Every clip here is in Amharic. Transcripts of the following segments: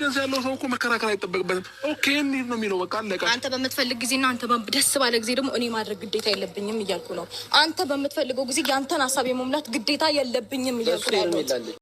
ኤክስፒሪየንስ ያለው ሰው እኮ መከራከር አይጠበቅበትም። ኦኬ እንሂድ ነው የሚለው። በቃ አለቀ። አንተ በምትፈልግ ጊዜና አንተ ደስ ባለ ጊዜ ደግሞ እኔ ማድረግ ግዴታ የለብኝም እያልኩ ነው። አንተ በምትፈልገው ጊዜ ያንተን ሀሳብ የመሙላት ግዴታ የለብኝም እያልኩ ነው።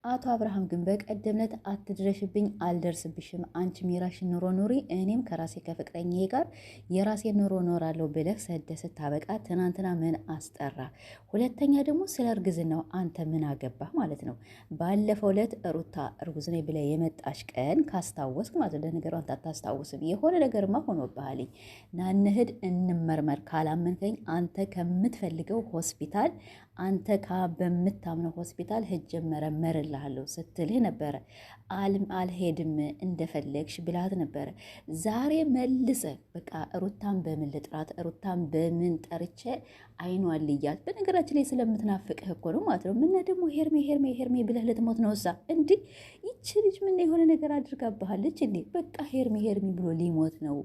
አቶ አብርሃም ግን በቀደም ዕለት አትድረሽብኝ አልደርስብሽም፣ አንቺ የራስሽን ኑሮ ኑሪ፣ እኔም ከራሴ ከፍቅረኛዬ ጋር የራሴን ኑሮ ኖራለሁ ብለህ ሰደህ ስታበቃ ትናንትና ምን አስጠራ? ሁለተኛ ደግሞ ስለ እርግዝናው አንተ ምን አገባህ ማለት ነው። ባለፈው ዕለት ሩታ እርጉዝ ነኝ ብለህ የመጣሽ ቀን ካስታወስክ ማለት ለነገሩ አንተ አታስታውስም። የሆነ ነገርማ ሆኖብሃል። ና እንሂድ እንመርመር፣ ካላመንከኝ አንተ ከምትፈልገው ሆስፒታል አንተ በምታምነው ሆስፒታል ሄጄ መረመርልሃለሁ ስትልህ ነበረ። አልሄድም እንደፈለግሽ ብላት ነበረ። ዛሬ መልሰህ በቃ ሩታን በምን ልጥራት፣ ሩታን በምን ጠርቼ አይኗን ልያት። በነገራችን ላይ ስለምትናፍቅህ እኮ ነው ማለት ነው። ምና ደግሞ ሄርሜ ብለህ ልትሞት ነው እሳ። እንዲህ ይቺ ልጅ ምን የሆነ ነገር አድርጋብሃለች እንዴ? በቃ ሄርሜ ብሎ ሊሞት ነው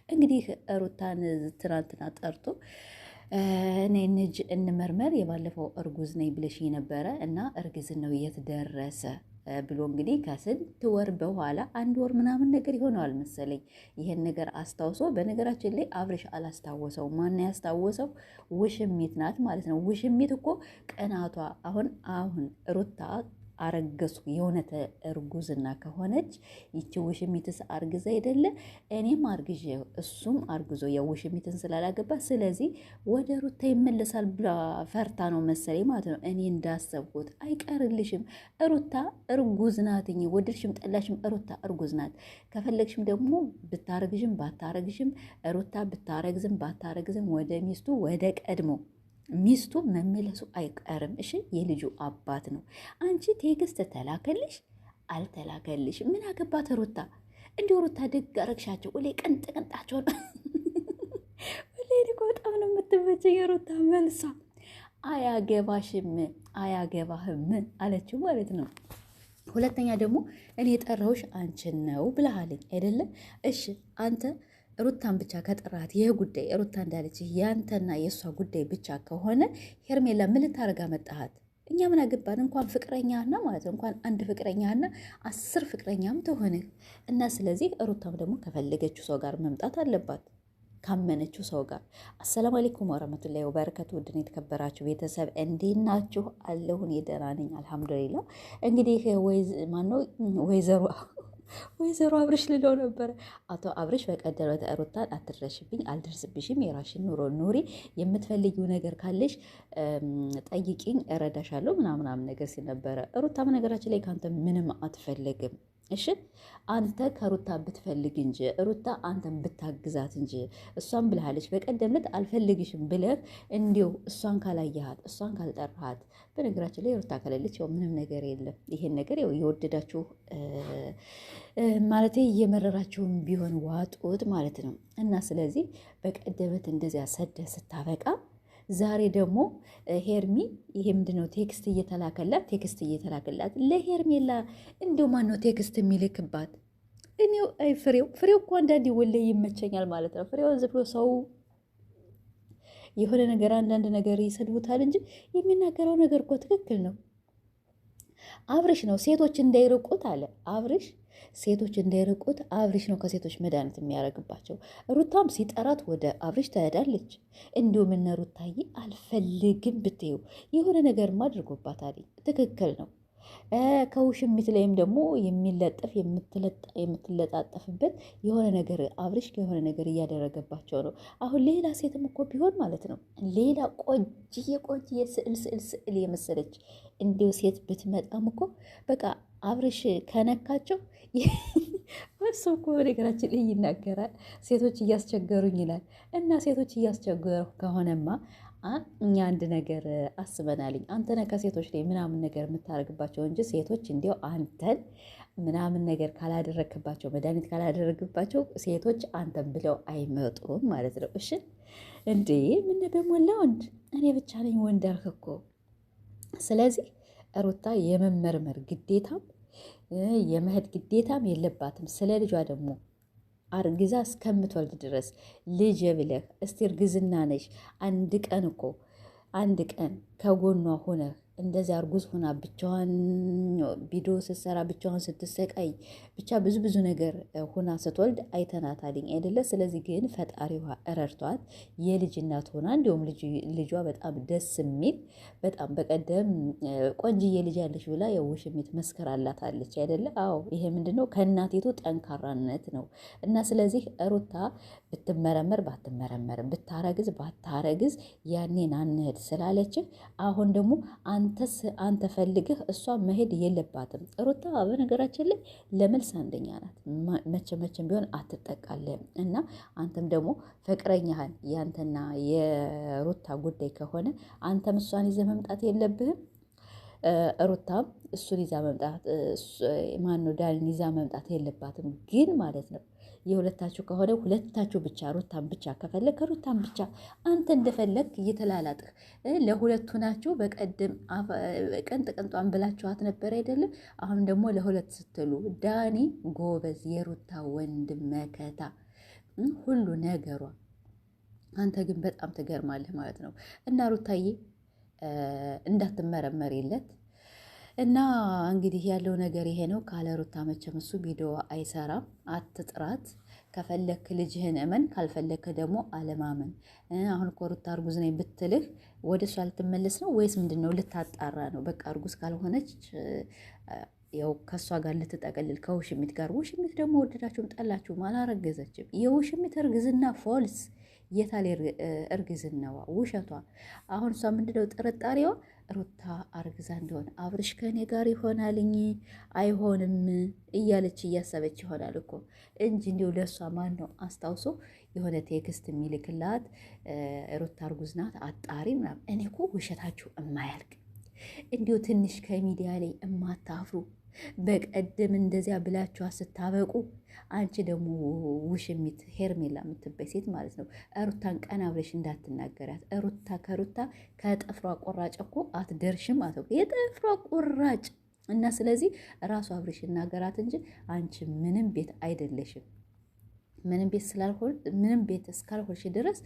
እንግዲህ። ሩታን ትናንትና ጠርቶ እኔ እንጅ እንመርመር፣ የባለፈው እርጉዝ ነኝ ብለሽ ነበረ እና እርግዝናው የት ደረሰ ብሎ እንግዲህ ከስንት ወር በኋላ 1 ወር ምናምን ነገር ይሆነዋል መሰለኝ ይሄን ነገር አስታውሶ። በነገራችን ላይ አብርሽ አላስታወሰው። ማን ያስታወሰው? ውሽሚት ናት ማለት ነው። ውሽሚት እኮ ቀናቷ አሁን ሩታ አረገዝኩ የእውነት እርጉዝና ከሆነች ይቺ ውሽሚትስ አርግዛ አይደለ? እኔም አርግዤ እሱም አርግዞ የውሽሚትን ስላላገባ ስለዚህ ወደ ሩታ ይመለሳል ብላ ፈርታ ነው መሰለኝ ማለት ነው። እኔ እንዳሰብኩት አይቀርልሽም። ሩታ እርጉዝ ናትኝ። ወደድሽም ጠላሽም ሩታ እርጉዝ ናት። ከፈለግሽም ደግሞ ብታረግዥም ባታረግዥም ሩታ ብታረግዝም ባታረግዝም ወደ ሚስቱ ወደ ቀድሞ ሚስቱ መመለሱ አይቀርም። እሺ የልጁ አባት ነው። አንቺ ቴክስት ተላከልሽ አልተላከልሽ ምን አገባት ሩታ? እንዲሁ ሩታ ደግ አረግሻቸው። ወላይ ቅንጥቅንጣቸው ወላይ እኮ በጣም ነው የምትመቸኝ የሩታ መልሷ። አያገባህም አለችው ማለት ነው። ሁለተኛ ደግሞ እኔ የጠራሁሽ አንቺን ነው ብለሃለኝ አይደለም? እሺ አንተ ሩታን ብቻ ከጠራት ይህ ጉዳይ ሩታ እንዳለች ያንተና የእሷ ጉዳይ ብቻ ከሆነ ሄርሜላ ምን ልታረጋ መጣሃት? እኛ ምን አገባን? እንኳን ፍቅረኛና ማለት ነው እንኳን አንድ ፍቅረኛና 10 ፍቅረኛም ትሆንህ እና ስለዚህ ሩታም ደግሞ ከፈለገችው ሰው ጋር መምጣት አለባት፣ ካመነችው ሰው ጋር። አሰላሙ አለይኩም ወረህመቱላሂ ወበረከቱ። ውድን የተከበራችሁ ቤተሰብ እንዴት ናችሁ? አለሁን የደህና ነኝ አልሐምዱሊላህ። እንግዲህ ማነው ወይዘሮ አብርሽ ልለው ነበረ። አቶ አብርሽ በቀደም ሩታን አትድረሽብኝ አልደርስብሽም፣ የራሽን ኑሮ ኑሪ፣ የምትፈልጊው ነገር ካለሽ ጠይቂኝ እረዳሻለሁ ምናምናም ነገር ሲል ነበረ። ሩታ በነገራችን ላይ ከአንተ ምንም አትፈልግም። እሺ አንተ ከሩታ ብትፈልግ እንጂ ሩታ አንተን ብታግዛት እንጂ እሷን ብልሃለች። በቀደም ዕለት አልፈልግሽም ብለህ እንዲሁ እሷን ካላየሃት እሷን ካልጠራሃት፣ በነገራችን ላይ ሩታ ከሌለች ያው ምንም ነገር የለም። ይሄን ነገር ያው የወደዳችሁ ማለት እየመረራችሁም ቢሆን ዋጡት ማለት ነው። እና ስለዚህ በቀደም ዕለት እንደዚያ ሰደህ ስታበቃ ዛሬ ደግሞ ሄርሚ ይሄ ምንድነው ቴክስት እየተላከላት ለሄርሜላ እንደው ማነው ቴክስት የሚልክባት? እኔው አይ ፍሬው እኮ አንዳንዴ ወላሂ ይመቸኛል ማለት ነው። ፍሬው ዝም ብሎ ሰው የሆነ ነገር አንዳንድ ነገር ይሰድቡታል እንጂ የሚናገረው ነገር እኮ ትክክል ነው። አብርሽ ነው ሴቶች እንዳይርቁት አለ አብርሽ ሴቶች እንዳይርቁት አብርሽ ነው ከሴቶች መድኃኒት የሚያደርግባቸው። ሩታም ሲጠራት ወደ አብርሽ ትሄዳለች። እንዲሁም እነ ሩታዬ አልፈልግም ብትይው የሆነ ነገርማ አድርጎባታል። ትክክል ነው። ከውሽሚት ላይም ደግሞ የሚለጠፍ የምትለጣጠፍበት የሆነ ነገር አብርሽ የሆነ ነገር እያደረገባቸው ነው። አሁን ሌላ ሴትም እኮ ቢሆን ማለት ነው ሌላ ቆንጅዬ ስዕል የመሰለች እንዲሁ ሴት ብትመጣም እኮ በቃ አብርሽ ከነካቸው እሱ እኮ በነገራችን ላይ ይናገራል። ሴቶች እያስቸገሩኝ ይላል። እና ሴቶች እያስቸገሩ ከሆነማ እኛ አንድ ነገር አስበናልኝ። አንተነ ከሴቶች ላይ ምናምን ነገር የምታደርግባቸው እንጂ ሴቶች እንዲያው አንተን ምናምን ነገር ካላደረግባቸው መድኃኒት ካላደረግባቸው ሴቶች አንተን ብለው አይመጡም ማለት ነው። እሺ እንዴ ምን በሞላ ወንድ እኔ ብቻ ነኝ ወንድ አልክ እኮ። ስለዚህ ሩታ የመመርመር ግዴታም የመሄድ ግዴታም የለባትም። ስለ ልጇ ደግሞ አርግዛ እስከምትወልድ ድረስ ልጅ ብለህ እስቲ እርግዝና ነሽ አንድ ቀን ከጎኗ ሆነህ እንደዚያ እርጉዝ ሆና ብቻዋን ቪዲዮ ስትሰራ ብቻዋን ስትሰቃይ ብቻ ብዙ ነገር ሆና ስትወልድ አይተናታልኝ አይደለ? ስለዚህ ግን ፈጣሪዋ ረድቷት የልጅ እናት ሆና እንዲሁም ልጇ በጣም ደስ የሚል በጣም በቀደም ቆንጅዬ ልጅ ያለች ብላ የውሽሚት መስከራላታለች አይደለ? አዎ ይሄ ምንድነው ከእናቲቱ ጠንካራነት ነው። እና ስለዚህ ሩታ ብትመረመር ባትመረመር ብታረግዝ ባታረግዝ ያኔን አንሄድ ስላለችህ አሁን ደግሞ አንተ ፈልግህ እሷ መሄድ የለባትም። ሩታ በነገራችን ላይ ለመልስ አንደኛ ናት። መቼም ቢሆን አትጠቃለም። እና አንተም ደግሞ ፍቅረኛህን ያንተና የሩታ ጉዳይ ከሆነ አንተም እሷን ይዘህ መምጣት የለብህም። ሩታም እሱን ይዛ መምጣት ማነው ዳኒን ይዛ መምጣት የለባትም። ግን ማለት ነው የሁለታችሁ ከሆነ ሁለታችሁ ብቻ ሩታን ብቻ ከፈለግ ሩታን ብቻ አንተ እንደፈለግ እየተላላጥህ ለሁለቱ ናችሁ። በቀደም ቅንጥ ቅንጧን ብላችኋት ነበር አይደለም? አሁን ደግሞ ለሁለት ስትሉ ዳኒ ጎበዝ፣ የሩታ ወንድም መከታ ሁሉ ነገሯ። አንተ ግን በጣም ትገርማለህ ማለት ነው። እና ሩታዬ እንዳትመረመር የለት እና እንግዲህ ያለው ነገር ይሄ ነው። ካለ ሩታ መቼም እሱ ቪዲዮ አይሰራም። አትጥራት። ከፈለክ ልጅህን እመን፣ ካልፈለክ ደግሞ አለማመን። አሁን እኮ ሩታ እርጉዝ ነኝ ብትልህ ወደ እሷ ልትመለስ ነው ወይስ ምንድን ነው? ልታጣራ ነው። በቃ እርጉዝ ካልሆነች ያው ከእሷ ጋር ልትጠቀልል ከውሽሚት ጋር። ውሽሚት ደግሞ ወደዳችሁም ጠላችሁም አላረገዘችም። የውሽሚት እርግዝና ፎልስ የታሌ እርግዝናዋ ውሸቷ። አሁን እሷ ምንድነው ጥርጣሬዋ? ሩታ አርግዛ እንደሆነ አብርሽ ከኔ ጋር ይሆናልኝ አይሆንም እያለች እያሰበች ይሆናል እኮ እንጂ እንዲሁ ለእሷ ማን ነው አስታውሶ የሆነ ቴክስት የሚልክላት ሩታ እርጉዝ ናት አጣሪ ምናምን። እኔ እኮ ውሸታችሁ እማያልቅ እንዲሁ ትንሽ ከሚዲያ ላይ እማታፍሩ በቀደም እንደዚያ ብላችኋ ስታበቁ፣ አንቺ ደግሞ ውሽሚት ሄርሜላ የምትበይ ሴት ማለት ነው። ሩታን ቀና ብለሽ እንዳትናገራት። ከሩታ ከጥፍሯ ቁራጭ እኮ አትደርሽም አተ የጥፍሯ ቁራጭ እና ስለዚህ ራሱ አብረሽ እናገራት እንጂ አንቺ ምንም ቤት አይደለሽም። ምንም ቤት እስካልሆንሽ ድረስ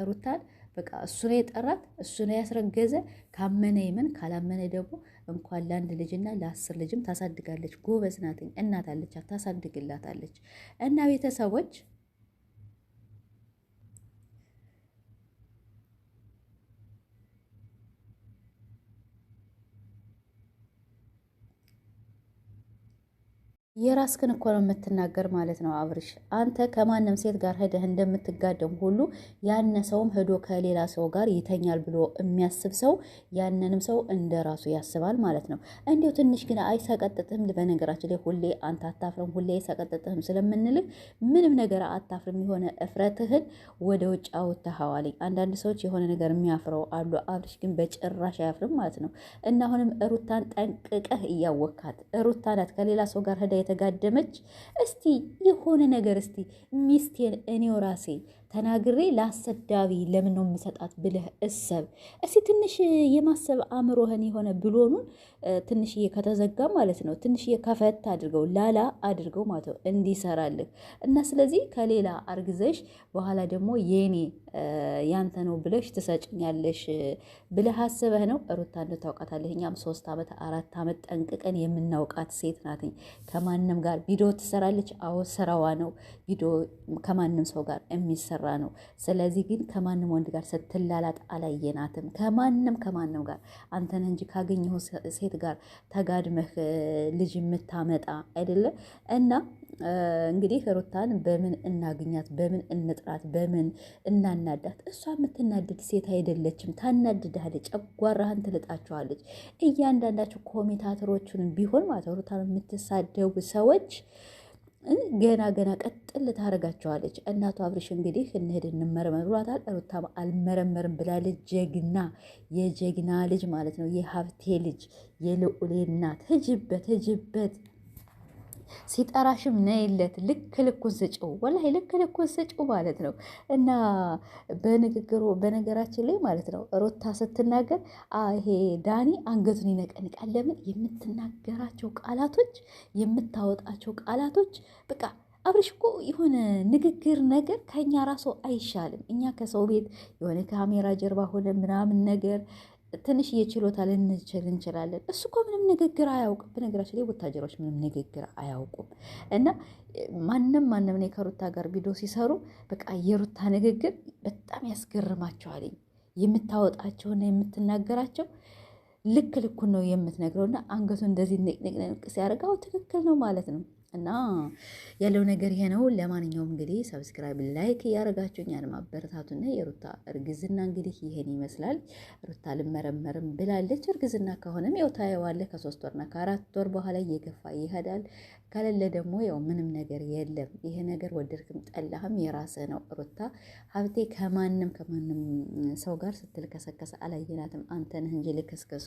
ሩታን በቃ እሱ ነው የጠራት፣ እሱ ነው ያስረገዘ። ካመነ ይመን፣ ካላመነ ደግሞ እንኳን ለአንድ ልጅና ለ10 ልጅም ታሳድጋለች። ጎበዝ ናትኝ፣ እናት አለቻት፣ ታሳድግላታለች። እና ቤተሰቦች የራስክን እኮ ነው የምትናገር ማለት ነው አብርሽ። አንተ ከማንም ሴት ጋር ሄደህ እንደምትጋደም ሁሉ ያነ ሰውም ሄዶ ከሌላ ሰው ጋር ይተኛል ብሎ የሚያስብ ሰው ያንንም ሰው እንደ ራሱ ያስባል ማለት ነው። እንዲሁ ትንሽ ግን አይሰቀጥጥህም? በነገራችን ላይ ሁሌ አንተ አታፍርም፣ ሁሌ አይሰቀጥጥህም ስለምንልህ ምንም ነገር አታፍርም። የሆነ እፍረትህን ወደ ውጭ አውጥተኸዋል። አንዳንድ ሰዎች የሆነ ነገር የሚያፍረው አሉ። አብርሽ ግን በጭራሽ አያፍርም ማለት ነው። እና አሁንም ሩታን ጠንቅቀህ እያወካት ሩታ ናት ከሌላ ሰው ጋር ሄዳ የተጋደመች። እስቲ የሆነ ነገር እስቲ ሚስቴን እኔው ራሴ ተናግሬ ለአሰዳቢ ለምን ነው የምሰጣት ብለህ እሰብ እስቲ። ትንሽ የማሰብ አእምሮህን የሆነ ብሎኑን ትንሽዬ ከተዘጋ ማለት ነው ትንሽዬ ከፈት አድርገው ላላ አድርገው ማለት ነው እንዲሰራልህ። እና ስለዚህ ከሌላ አርግዘሽ በኋላ ደግሞ የኔ ያንተ ነው ብለሽ ትሰጭኛለሽ ብለህ አስበህ ነው። ሩታ ታውቃታለህ። እኛም 3 ዓመት 4 ዓመት ጠንቅቀን የምናውቃት ሴት ናትኝ። ከማንም ጋር ቪዲዮ ትሰራለች። አዎ ስራዋ ነው ቪዲዮ ከማንም ሰው ጋር የሚሰራ ነው። ስለዚህ ግን ከማንም ወንድ ጋር ስትላላጥ አላየናትም። ከማንም ጋር አንተን እንጂ ካገኘሁ ሴት ጋር ተጋድመህ ልጅ የምታመጣ አይደለም። እና እንግዲህ ሩታን በምን እናግኛት? በምን እንጥራት? በምን እናናዳት? እሷ የምትናደድ ሴት አይደለችም። ታናድዳለች፣ ጨጓራህን ትልጣችኋለች። እያንዳንዳቸው ኮሜንታተሮቹንም ቢሆን ማለት ሩታን የምትሳደቡ ሰዎች ገና ቀጥል ታደርጋቸዋለች። እናቱ አብርሽ እንግዲህ እንሂድ እንመርመር ብሏታል። ሩታም አልመረመርም ብላለች። ጀግና የጀግና ልጅ ማለት ነው። የሀብቴ ልጅ የልዑሌ እናት ህጅበት ሲጠራሽም ነይለት። ልክ ልኩን ስጭው፣ ወላሂ ልክ ልኩን ስጭው ማለት ነው። እና በንግግሩ በነገራችን ላይ ማለት ነው ሩታ ስትናገር ይሄ ዳኒ አንገቱን ይነቀንቃል። ለምን? የምትናገራቸው ቃላቶች የምታወጣቸው ቃላቶች በቃ አብርሽ እኮ የሆነ ንግግር ነገር ከኛ ራሱ አይሻልም። እኛ ከሰው ቤት የሆነ ካሜራ ጀርባ ሆነ ምናምን ነገር ትንሽ ችሎታ ልንችል እንችላለን። እሱ እኮ ምንም ንግግር አያውቅም። በነገራችን ላይ ወታደሮች ምንም ንግግር አያውቁም። እና ማንም እኔ ከሩታ ጋር ቪዲዮ ሲሰሩ በቃ የሩታ ንግግር በጣም ያስገርማቸዋል። የምታወጣቸውና የምትናገራቸው ልክ ልኩን ነው የምትነግረውና አንገቱ እንደዚህ ንቅንቅ ሲያደርገው ትክክል ነው ማለት ነው። እና ያለው ነገር ይሄ ነው። ለማንኛውም እንግዲህ ሰብስክራይብ፣ ላይክ እያደረጋችሁ እኛን ማበረታቱና የሩታ እርግዝና እንግዲህ ይሄን ይመስላል። ሩታ ልመረመርም ብላለች። እርግዝና ከሆነም ያው ታየዋለህ። ከ3 ወርና ከ4 ወር በኋላ እየገፋ ይሄዳል። ከሌለ ደግሞ ያው ምንም ነገር የለም። ይሄ ነገር ወደድክም ጠላህም የራስህ ነው። ሩታ ሀብቴ ከማንም ሰው ጋር ስትልከሰከሰ አላየናትም። አንተ ነህ እንጂ ልከስከሱ